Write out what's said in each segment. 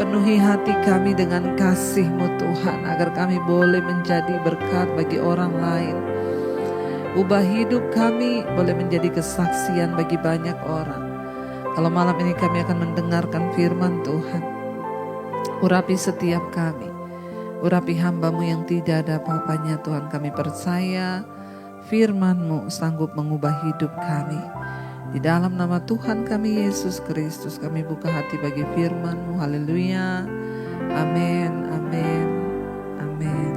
Penuhi hati kami dengan kasih-Mu Tuhan, agar kami boleh menjadi berkat bagi orang lain. Ubah hidup kami boleh menjadi kesaksian bagi banyak orang. Kalau malam ini kami akan mendengarkan firman Tuhan, urapi setiap kami, urapi hamba-Mu yang tidak ada apa-apanya Tuhan. Kami percaya firman-Mu sanggup mengubah hidup kami. Di dalam nama Tuhan kami Yesus Kristus, kami buka hati bagi firman-Mu. Haleluya. Amin, amin, amin.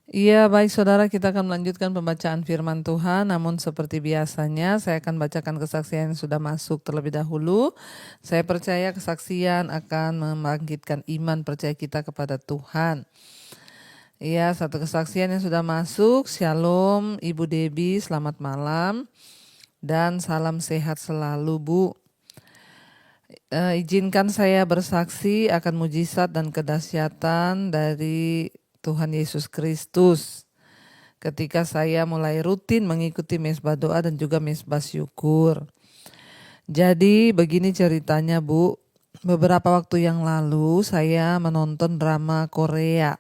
Iya, baik saudara, kita akan melanjutkan pembacaan firman Tuhan. Namun seperti biasanya saya akan bacakan kesaksian yang sudah masuk terlebih dahulu. Saya percaya kesaksian akan membangkitkan iman percaya kita kepada Tuhan. Iya, satu kesaksian yang sudah masuk. Shalom Ibu Debbie, selamat malam. Dan salam sehat selalu Bu. Izinkan saya bersaksi akan mujizat dan kedahsyatan dari Tuhan Yesus Kristus. Ketika saya mulai rutin mengikuti mesbah doa dan juga mesbah syukur. Jadi begini ceritanya Bu. Beberapa waktu yang lalu saya menonton drama Korea.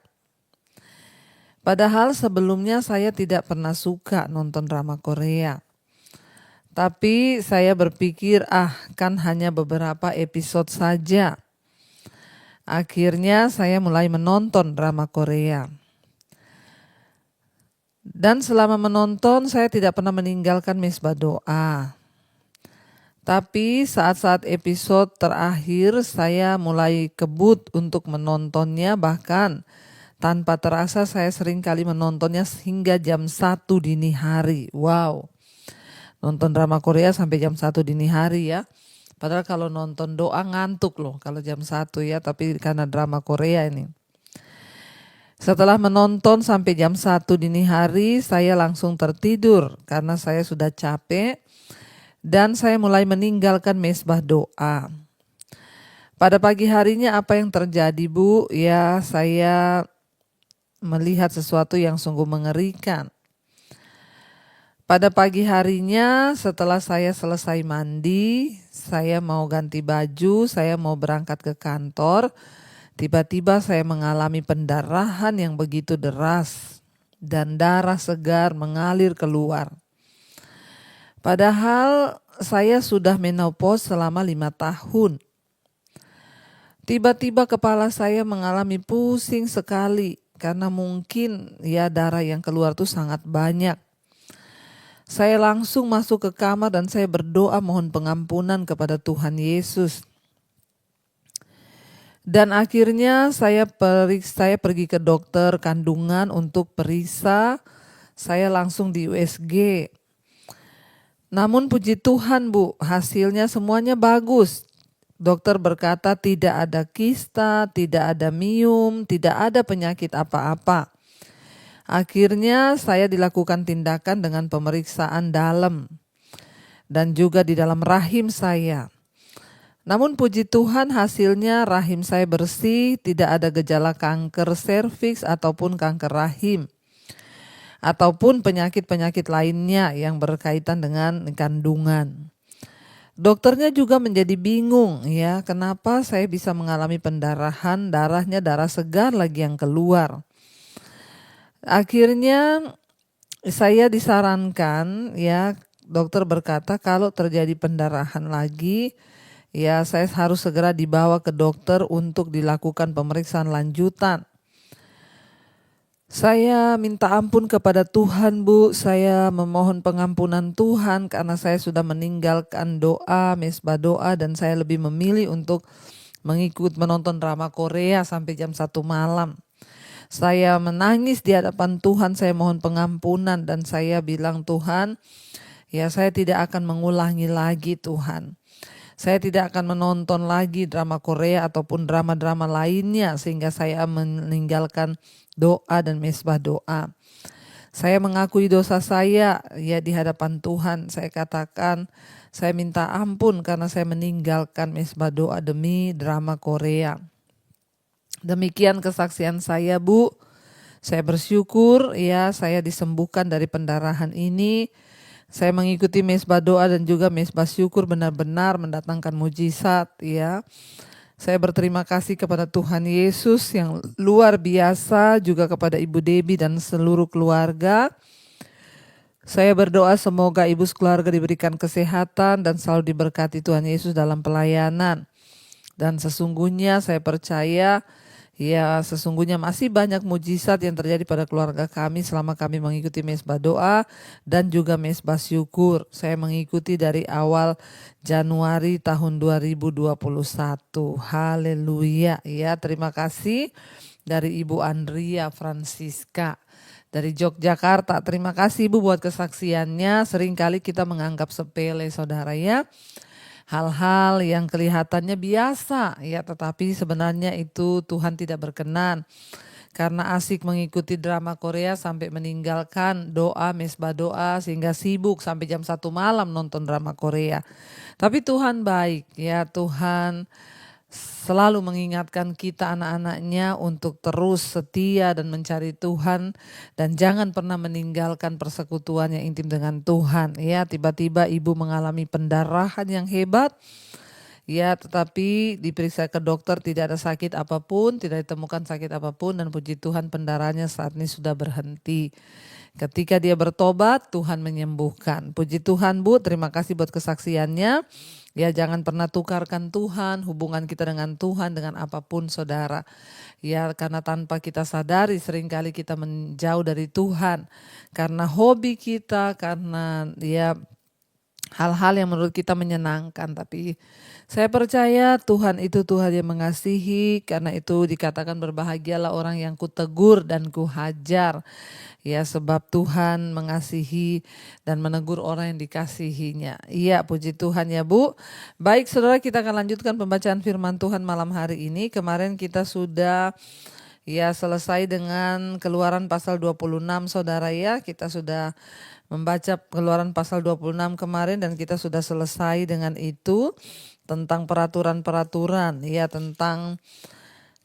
Padahal sebelumnya saya tidak pernah suka nonton drama Korea. Tapi saya berpikir kan hanya beberapa episode saja. Akhirnya saya mulai menonton drama Korea. Dan selama menonton saya tidak pernah meninggalkan mesbah doa. Tapi saat-saat episode terakhir saya mulai kebut untuk menontonnya, bahkan tanpa terasa saya sering kali menontonnya hingga jam 1 dini hari. Wow, nonton drama Korea sampai jam 1 dini hari ya. Padahal kalau nonton doa ngantuk loh kalau jam 1 ya, tapi karena drama Korea ini. Setelah menonton sampai jam 1 dini hari, saya langsung tertidur karena saya sudah capek. Dan saya mulai meninggalkan mesbah doa. Pada pagi harinya apa yang terjadi Bu? Ya, saya melihat sesuatu yang sungguh mengerikan. Pada pagi harinya setelah saya selesai mandi, saya mau ganti baju, saya mau berangkat ke kantor. Tiba-tiba saya mengalami pendarahan yang begitu deras dan darah segar mengalir keluar. Padahal saya sudah menopause selama 5 tahun. Tiba-tiba kepala saya mengalami pusing sekali. Karena mungkin ya darah yang keluar tuh sangat banyak. Saya langsung masuk ke kamar dan saya berdoa mohon pengampunan kepada Tuhan Yesus. Dan akhirnya saya pergi ke dokter kandungan untuk periksa. Saya langsung di USG. Namun puji Tuhan Bu, hasilnya semuanya bagus. Dokter berkata tidak ada kista, tidak ada miom, tidak ada penyakit apa-apa. Akhirnya saya dilakukan tindakan dengan pemeriksaan dalam dan juga di dalam rahim saya. Namun puji Tuhan hasilnya rahim saya bersih, tidak ada gejala kanker serviks ataupun kanker rahim. Ataupun penyakit-penyakit lainnya yang berkaitan dengan kandungan. Dokternya juga menjadi bingung ya, kenapa saya bisa mengalami pendarahan, darahnya darah segar lagi yang keluar. Akhirnya saya disarankan ya, dokter berkata kalau terjadi pendarahan lagi ya saya harus segera dibawa ke dokter untuk dilakukan pemeriksaan lanjutan. Saya minta ampun kepada Tuhan Bu, saya memohon pengampunan Tuhan karena saya sudah meninggalkan doa, mesbah doa dan saya lebih memilih untuk menonton drama Korea sampai jam 1 malam. Saya menangis di hadapan Tuhan, saya mohon pengampunan dan saya bilang Tuhan, ya saya tidak akan mengulangi lagi Tuhan. Saya tidak akan menonton lagi drama Korea ataupun drama-drama lainnya sehingga saya meninggalkan doa dan mesbah doa. Saya mengakui dosa saya ya di hadapan Tuhan. Saya katakan saya minta ampun karena saya meninggalkan mesbah doa demi drama Korea. Demikian kesaksian saya Bu. Saya bersyukur ya saya disembuhkan dari pendarahan ini. Saya mengikuti mesbah doa dan juga mesbah syukur benar-benar mendatangkan mujizat ya. Saya berterima kasih kepada Tuhan Yesus yang luar biasa, juga kepada Ibu Debbie dan seluruh keluarga. Saya berdoa semoga ibu sekeluarga diberikan kesehatan dan selalu diberkati Tuhan Yesus dalam pelayanan. Dan sesungguhnya saya percaya ya sesungguhnya masih banyak mujizat yang terjadi pada keluarga kami selama kami mengikuti mesbah doa dan juga mesbah syukur. Saya mengikuti dari awal Januari tahun 2021. Haleluya ya, terima kasih dari Ibu Andrea Francisca dari Yogyakarta. Terima kasih Ibu buat kesaksiannya. Seringkali kita menganggap sepele saudara ya. Hal-hal yang kelihatannya biasa ya, tetapi sebenarnya itu Tuhan tidak berkenan. Karena asik mengikuti drama Korea sampai meninggalkan doa, mesbah doa sehingga sibuk sampai jam 1 malam nonton drama Korea. Tapi Tuhan baik ya, Tuhan selalu mengingatkan kita anak-anaknya untuk terus setia dan mencari Tuhan dan jangan pernah meninggalkan persekutuan yang intim dengan Tuhan ya. Tiba-tiba ibu mengalami pendarahan yang hebat ya, tetapi diperiksa ke dokter tidak ada sakit apapun, tidak ditemukan sakit apapun dan puji Tuhan pendarahannya saat ini sudah berhenti. Ketika dia bertobat, Tuhan menyembuhkan. Puji Tuhan Bu, terima kasih buat kesaksiannya. Ya jangan pernah tukarkan Tuhan, hubungan kita dengan Tuhan dengan apapun saudara. Ya karena tanpa kita sadari seringkali kita menjauh dari Tuhan. Karena hobi kita, karena ya hal-hal yang menurut kita menyenangkan. Tapi saya percaya Tuhan itu Tuhan yang mengasihi, karena itu dikatakan berbahagialah orang yang kutegur dan kuhajar. Ya sebab Tuhan mengasihi dan menegur orang yang dikasihinya. Iya puji Tuhan ya Bu. Baik saudara, kita akan lanjutkan pembacaan firman Tuhan malam hari ini. Kemarin kita sudah ya selesai dengan Keluaran pasal 26 saudara ya. Kita sudah membaca Keluaran pasal 26 kemarin dan kita sudah selesai dengan itu. Tentang peraturan-peraturan ya, tentang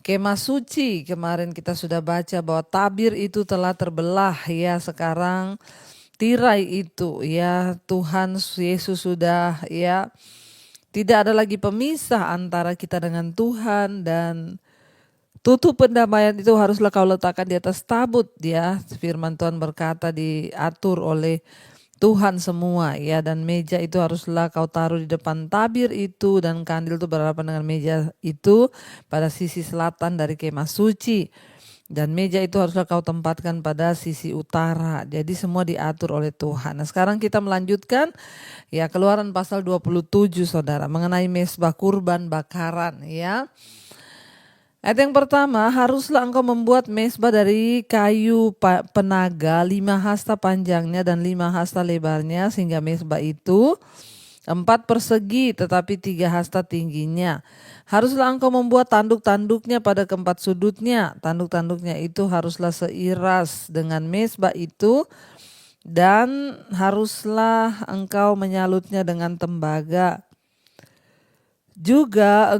Kemah suci. Kemarin kita sudah baca bahwa tabir itu telah terbelah ya, sekarang tirai itu ya Tuhan Yesus sudah ya tidak ada lagi pemisah antara kita dengan Tuhan, dan tutup pendamaian itu haruslah kau letakkan di atas tabut ya. Firman Tuhan berkata diatur oleh Tuhan semua ya, dan meja itu haruslah kau taruh di depan tabir itu, dan kandil itu berhadapan dengan meja itu pada sisi selatan dari kemah suci, dan meja itu haruslah kau tempatkan pada sisi utara. Jadi semua diatur oleh Tuhan. Nah sekarang kita melanjutkan ya Keluaran pasal 27 saudara, mengenai mesbah kurban bakaran ya. Ayat yang pertama, haruslah engkau membuat mesbah dari kayu penaga 5 hasta panjangnya dan 5 hasta lebarnya, sehingga mesbah itu 4 persegi tetapi 3 hasta tingginya. Haruslah engkau membuat tanduk-tanduknya pada keempat sudutnya. Tanduk-tanduknya itu haruslah seiras dengan mesbah itu, dan haruslah engkau menyalutnya dengan tembaga. Juga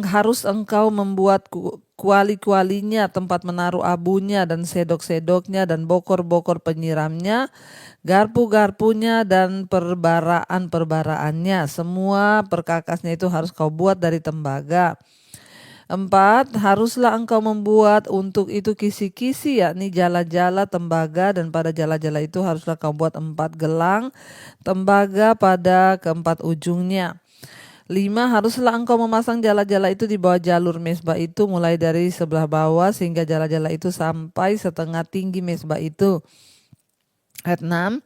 harus engkau membuat kuali-kualinya, tempat menaruh abunya dan sedok-sedoknya dan bokor-bokor penyiramnya, garpu-garpunya dan perbaraan-perbaraannya. Semua perkakasnya itu harus kau buat dari tembaga. 4. Haruslah engkau membuat untuk itu kisi-kisi, yakni jala-jala tembaga, dan pada jala-jala itu haruslah kau buat 4 gelang tembaga pada keempat ujungnya. 5. Haruslah engkau memasang jala-jala itu di bawah jalur mesbah itu, mulai dari sebelah bawah sehingga jala-jala itu sampai setengah tinggi mesbah itu. Ayat 6.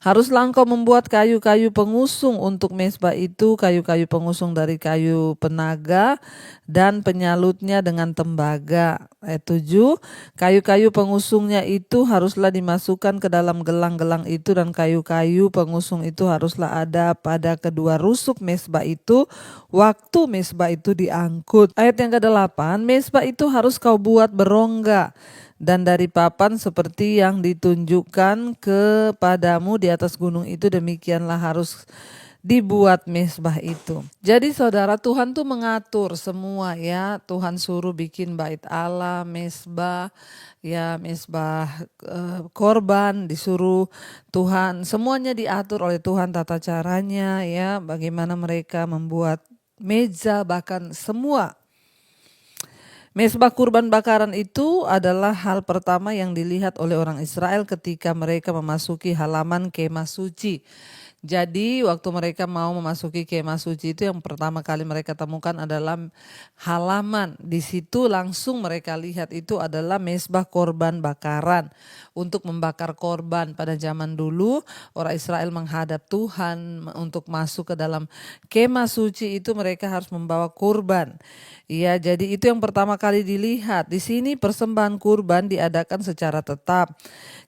Haruslah engkau membuat kayu-kayu pengusung untuk mesbah itu, kayu-kayu pengusung dari kayu penaga dan penyalutnya dengan tembaga. Ayat 7. Kayu-kayu pengusungnya itu haruslah dimasukkan ke dalam gelang-gelang itu, dan kayu-kayu pengusung itu haruslah ada pada kedua rusuk mesbah itu waktu mesbah itu diangkut. Ayat yang ke-8. Mesbah itu harus kau buat berongga dan dari papan seperti yang ditunjukkan kepadamu di atas gunung itu, demikianlah harus dibuat mezbah itu. Jadi saudara, Tuhan tuh mengatur semua ya. Tuhan suruh bikin bait Allah, mezbah, ya mezbah korban, disuruh Tuhan, semuanya diatur oleh Tuhan tata caranya ya, bagaimana mereka membuat meja, bahkan semua. Mezbah kurban bakaran itu adalah hal pertama yang dilihat oleh orang Israel ketika mereka memasuki halaman kemah suci. Jadi waktu mereka mau memasuki kemah suci itu yang pertama kali mereka temukan adalah halaman. Di situ langsung mereka lihat itu adalah mezbah korban bakaran. Untuk membakar korban pada zaman dulu orang Israel menghadap Tuhan untuk masuk ke dalam kemah suci itu mereka harus membawa kurban. Iya, jadi itu yang pertama kali dilihat. Di sini persembahan kurban diadakan secara tetap.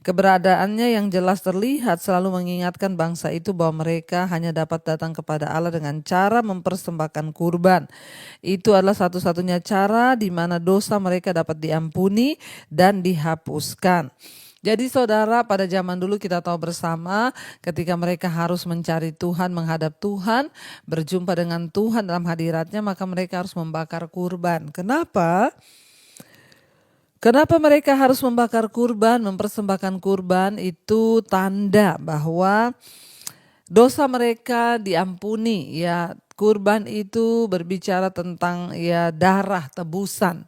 Keberadaannya yang jelas terlihat selalu mengingatkan bangsa itu bahwa mereka hanya dapat datang kepada Allah dengan cara mempersembahkan kurban. Itu adalah satu-satunya cara di mana dosa mereka dapat diampuni dan dihapuskan. Jadi saudara, pada zaman dulu kita tahu bersama ketika mereka harus mencari Tuhan, menghadap Tuhan, berjumpa dengan Tuhan dalam hadiratnya, maka mereka harus membakar kurban. Kenapa? Kenapa mereka harus membakar kurban, mempersembahkan kurban? Itu tanda bahwa dosa mereka diampuni ya. Kurban itu berbicara tentang ya darah tebusan.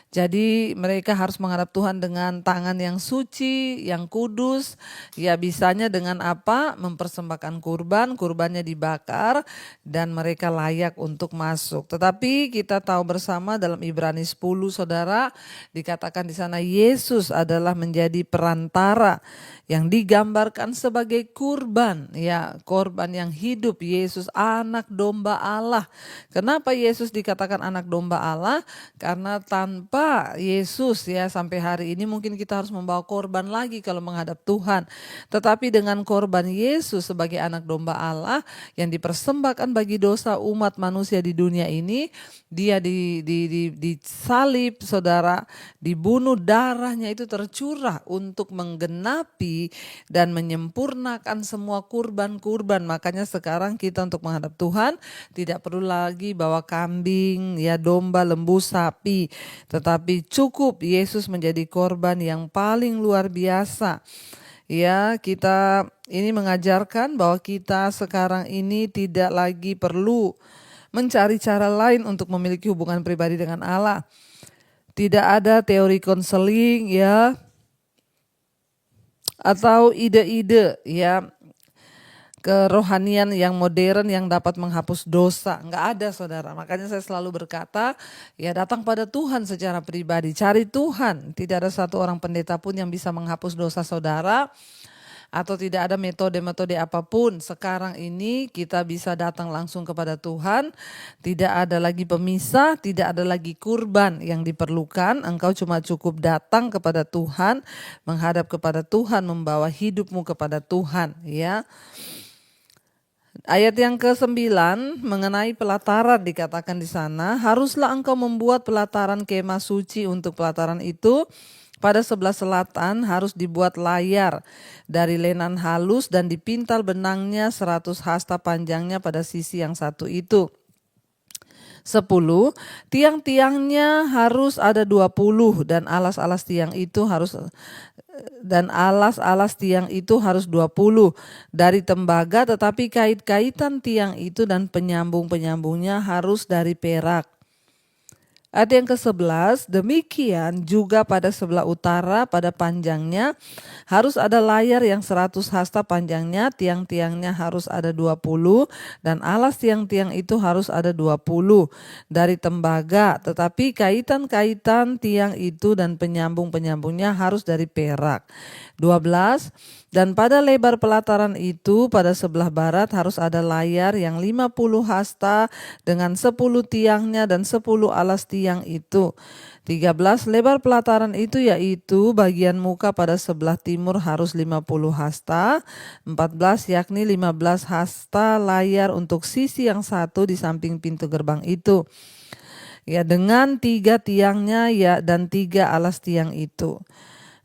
Jadi mereka harus menghadap Tuhan dengan tangan yang suci, yang kudus. Ya bisanya dengan apa? Mempersembahkan kurban, kurbannya dibakar dan mereka layak untuk masuk. Tetapi kita tahu bersama dalam Ibrani 10 saudara, dikatakan di sana Yesus adalah menjadi perantara yang digambarkan sebagai kurban, ya korban yang hidup. Yesus anak domba Allah. Kenapa Yesus dikatakan anak domba Allah? Karena tanpa Yesus ya sampai hari ini mungkin kita harus membawa korban lagi kalau menghadap Tuhan. Tetapi dengan korban Yesus sebagai anak domba Allah yang dipersembahkan bagi dosa umat manusia di dunia ini, dia disalib saudara, dibunuh, darahnya itu tercurah untuk menggenapi dan menyempurnakan semua kurban-kurban. Makanya sekarang kita untuk menghadap Tuhan tidak perlu lagi bawa kambing, ya domba, lembu, sapi, tetapi cukup Yesus menjadi korban yang paling luar biasa. Ya, kita ini mengajarkan bahwa kita sekarang ini tidak lagi perlu mencari cara lain untuk memiliki hubungan pribadi dengan Allah. Tidak ada teori konseling ya, atau ide-ide ya kerohanian yang modern yang dapat menghapus dosa. Enggak ada saudara. Makanya saya selalu berkata, ya datang pada Tuhan secara pribadi, cari Tuhan. Tidak ada satu orang pendeta pun yang bisa menghapus dosa saudara, atau tidak ada metode-metode apapun. Sekarang ini kita bisa datang langsung kepada Tuhan. Tidak ada lagi pemisah, tidak ada lagi kurban yang diperlukan. Engkau cuma cukup datang kepada Tuhan, menghadap kepada Tuhan, membawa hidupmu kepada Tuhan, ya. Ayat yang ke-9 mengenai pelataran dikatakan di sana, haruslah engkau membuat pelataran kemah suci. Untuk pelataran itu pada sebelah selatan harus dibuat layar dari lenan halus dan dipintal benangnya 100 hasta panjangnya pada sisi yang satu itu. 10. Tiang-tiangnya harus ada 20 dan alas-alas tiang itu harus 20 dari tembaga, tetapi kait-kaitan tiang itu dan penyambung-penyambungnya harus dari perak. Ayat yang ke-11, demikian juga pada sebelah utara pada panjangnya harus ada layar yang 100 hasta panjangnya, tiang-tiangnya harus ada 20 dan alas tiang-tiang itu harus ada 20 dari tembaga, tetapi kaitan-kaitan tiang itu dan penyambung-penyambungnya harus dari perak. 12. Dan pada lebar pelataran itu pada sebelah barat harus ada layar yang 50 hasta dengan 10 tiangnya dan 10 alas tiang itu. 13. Lebar pelataran itu yaitu bagian muka pada sebelah timur harus 50 hasta. 14 yakni 15 hasta layar untuk sisi yang satu di samping pintu gerbang itu. Ya dengan 3 tiangnya ya dan 3 alas tiang itu.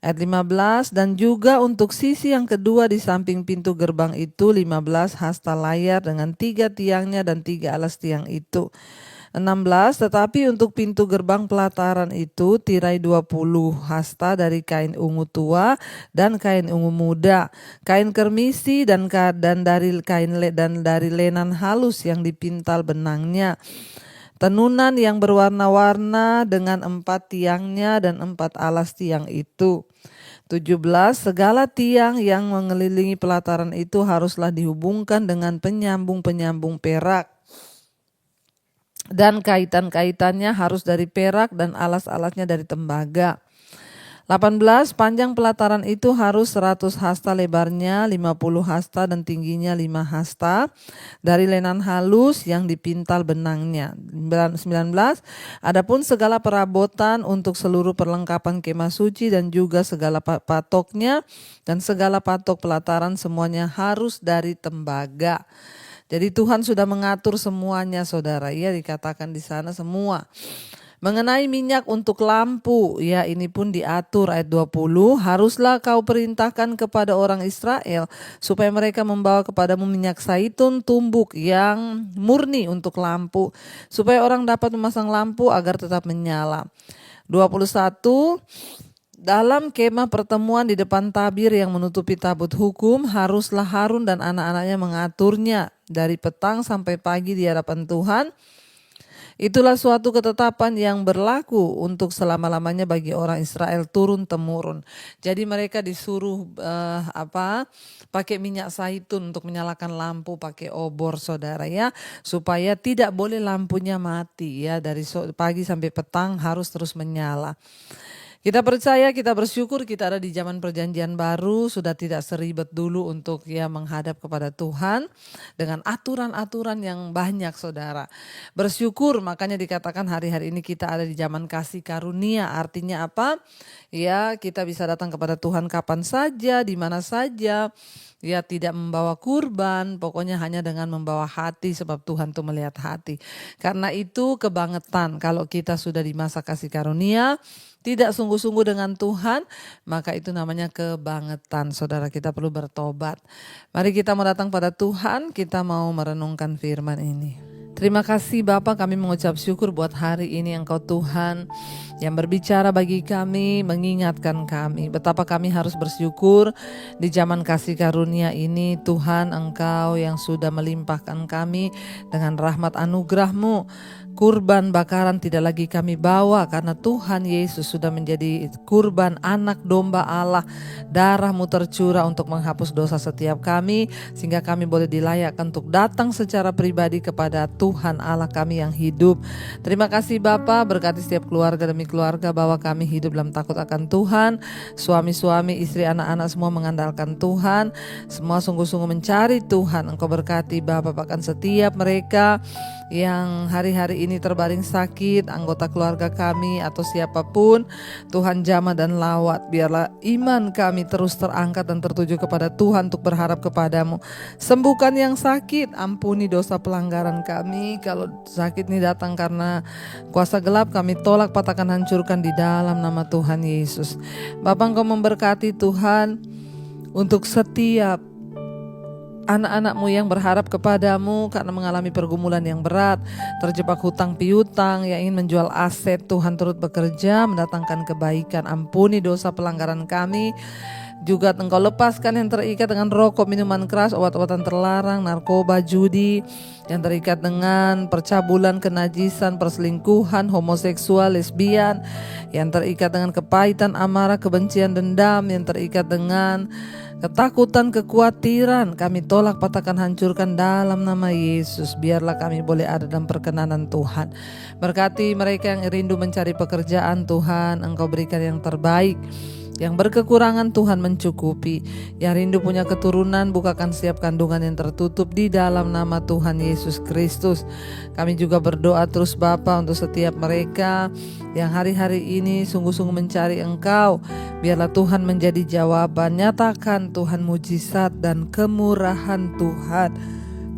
Ayat 15, dan juga untuk sisi yang kedua di samping pintu gerbang itu 15 hasta layar dengan 3 tiangnya dan 3 alas tiang itu. 16, tetapi untuk pintu gerbang pelataran itu tirai 20 hasta dari kain ungu tua dan kain ungu muda, kain kermisi dan dari lenan halus yang dipintal benangnya. Tenunan yang berwarna-warna dengan 4 tiangnya dan 4 alas tiang itu. 17, segala tiang yang mengelilingi pelataran itu haruslah dihubungkan dengan penyambung-penyambung perak. Dan kaitan-kaitannya harus dari perak dan alas-alasnya dari tembaga. 18, panjang pelataran itu harus 100 hasta, lebarnya 50 hasta dan tingginya 5 hasta dari lenan halus yang dipintal benangnya. 19, adapun segala perabotan untuk seluruh perlengkapan kemah suci dan juga segala patoknya dan segala patok pelataran semuanya harus dari tembaga. Jadi Tuhan sudah mengatur semuanya, saudara. Ya, dikatakan di sana semua. Mengenai minyak untuk lampu, ya ini pun diatur ayat 20, haruslah kau perintahkan kepada orang Israel supaya mereka membawa kepadamu minyak zaitun tumbuk yang murni untuk lampu, supaya orang dapat memasang lampu agar tetap menyala. 21, dalam kemah pertemuan di depan tabir yang menutupi tabut hukum, haruslah Harun dan anak-anaknya mengaturnya dari petang sampai pagi di hadapan Tuhan. Itulah suatu ketetapan yang berlaku untuk selama-lamanya bagi orang Israel turun-temurun. Jadi mereka disuruh pakai minyak zaitun untuk menyalakan lampu, pakai obor, saudara, ya, supaya tidak boleh lampunya mati, ya, dari pagi sampai petang harus terus menyala. Kita percaya, kita bersyukur kita ada di zaman perjanjian baru, sudah tidak seribet dulu untuk menghadap kepada Tuhan dengan aturan-aturan yang banyak, saudara. Bersyukur, makanya dikatakan hari-hari ini kita ada di zaman kasih karunia. Artinya apa? Ya, kita bisa datang kepada Tuhan kapan saja, di mana saja. Ya, tidak membawa kurban, pokoknya hanya dengan membawa hati, sebab Tuhan tuh melihat hati. Karena itu kebangetan kalau kita sudah di masa kasih karunia, tidak sungguh-sungguh dengan Tuhan, maka itu namanya kebangetan. Saudara, kita perlu bertobat. Mari kita mau datang pada Tuhan, kita mau merenungkan firman ini. Terima kasih Bapa, kami mengucap syukur buat hari ini Engkau Tuhan yang berbicara bagi kami, mengingatkan kami betapa kami harus bersyukur di zaman kasih karunia ini. Tuhan, Engkau yang sudah melimpahkan kami dengan rahmat anugerah-Mu. Kurban bakaran tidak lagi kami bawa karena Tuhan Yesus sudah menjadi kurban anak domba Allah. Darah-Mu tercurah untuk menghapus dosa setiap kami, sehingga kami boleh dilayakkan untuk datang secara pribadi kepada Tuhan Allah kami yang hidup. Terima kasih Bapa, berkati setiap keluarga demi keluarga bahwa kami hidup dalam takut akan Tuhan. Suami-suami, istri, anak-anak semua mengandalkan Tuhan. Semua sungguh-sungguh mencari Tuhan. Engkau berkati Bapa, bahkan setiap mereka yang hari-hari ini terbaring sakit, anggota keluarga kami atau siapapun, Tuhan jamah dan lawat. Biarlah iman kami terus terangkat dan tertuju kepada Tuhan untuk berharap kepadamu. Sembuhkan yang sakit, ampuni dosa pelanggaran kami. Kalau sakit ini datang karena kuasa gelap, kami tolak, patahkan, hancurkan di dalam nama Tuhan Yesus. Bapa, Engkau memberkati Tuhan untuk setiap anak-anak-Mu yang berharap kepadamu karena mengalami pergumulan yang berat, terjebak hutang piutang, yang ingin menjual aset. Tuhan turut bekerja mendatangkan kebaikan. Ampuni dosa pelanggaran kami. Juga Engkau lepaskan yang terikat dengan rokok, minuman keras, obat-obatan terlarang, narkoba, judi, yang terikat dengan percabulan, kenajisan, perselingkuhan, homoseksual, lesbian, yang terikat dengan kepahitan, amarah, kebencian, dendam, yang terikat dengan ketakutan, kekhawatiran. Kami tolak, patahkan, hancurkan dalam nama Yesus. Biarlah kami boleh ada dalam perkenanan Tuhan. Berkati mereka yang rindu mencari pekerjaan, Tuhan, Engkau berikan yang terbaik. Yang berkekurangan Tuhan mencukupi. Yang rindu punya keturunan, bukakan setiap kandungan yang tertutup di dalam nama Tuhan Yesus Kristus. Kami juga berdoa terus Bapa untuk setiap mereka yang hari-hari ini sungguh-sungguh mencari Engkau. Biarlah Tuhan menjadi jawaban. Nyatakan Tuhan mujizat dan kemurahan Tuhan.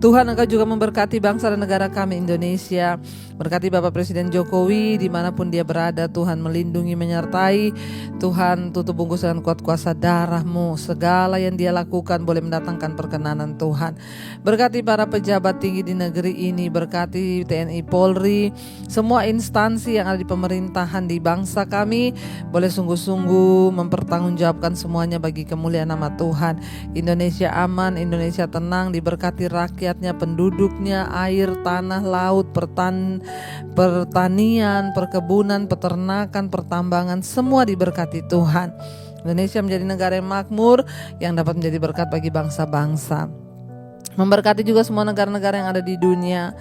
Tuhan, Engkau juga memberkati bangsa dan negara kami Indonesia. Berkati Bapak Presiden Jokowi dimanapun dia berada, Tuhan melindungi, menyertai. Tuhan tutup bungkus dengan kuat kuasa darah-Mu. Segala yang dia lakukan boleh mendatangkan perkenanan Tuhan. Berkati para pejabat tinggi di negeri ini, berkati TNI Polri, semua instansi yang ada di pemerintahan di bangsa kami, boleh sungguh-sungguh mempertanggungjawabkan semuanya bagi kemuliaan nama Tuhan. Indonesia aman, Indonesia tenang, diberkati rakyatnya, penduduknya, air, tanah, laut, pertanian, perkebunan, peternakan, pertambangan, semua diberkati Tuhan. Indonesia menjadi negara yang makmur, yang dapat menjadi berkat bagi bangsa-bangsa. Memberkati juga semua negara-negara yang ada di dunia,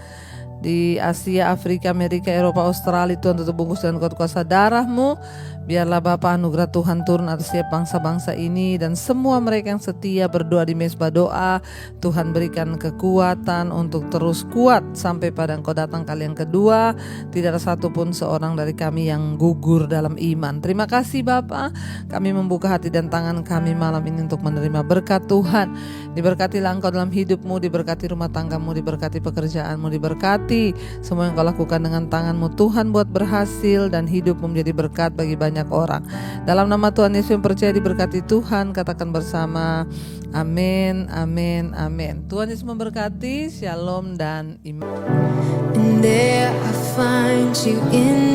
di Asia, Afrika, Amerika, Eropa, Australia. Tuhan tutup bungkus dengan kuat kuasa darah-Mu. Biarlah Bapa anugerah Tuhan turun atas setiap bangsa-bangsa ini dan semua mereka yang setia berdoa di mezbah doa. Tuhan berikan kekuatan untuk terus kuat sampai pada Engkau datang kali yang kedua. Tidak ada satupun seorang dari kami yang gugur dalam iman. Terima kasih Bapa. Kami membuka hati dan tangan kami malam ini untuk menerima berkat Tuhan. Diberkatilah Engkau dalam hidupmu, diberkati rumah tanggamu, diberkati pekerjaanmu, diberkati semua yang Kau lakukan dengan tanganmu. Tuhan buat berhasil dan hidupmu menjadi berkat bagi banyak orang. Dalam nama Tuhan Yesus yang percaya diberkati Tuhan, katakan bersama, amin, amin, amin. Tuhan Yesus memberkati, shalom dan iman. And there I find you in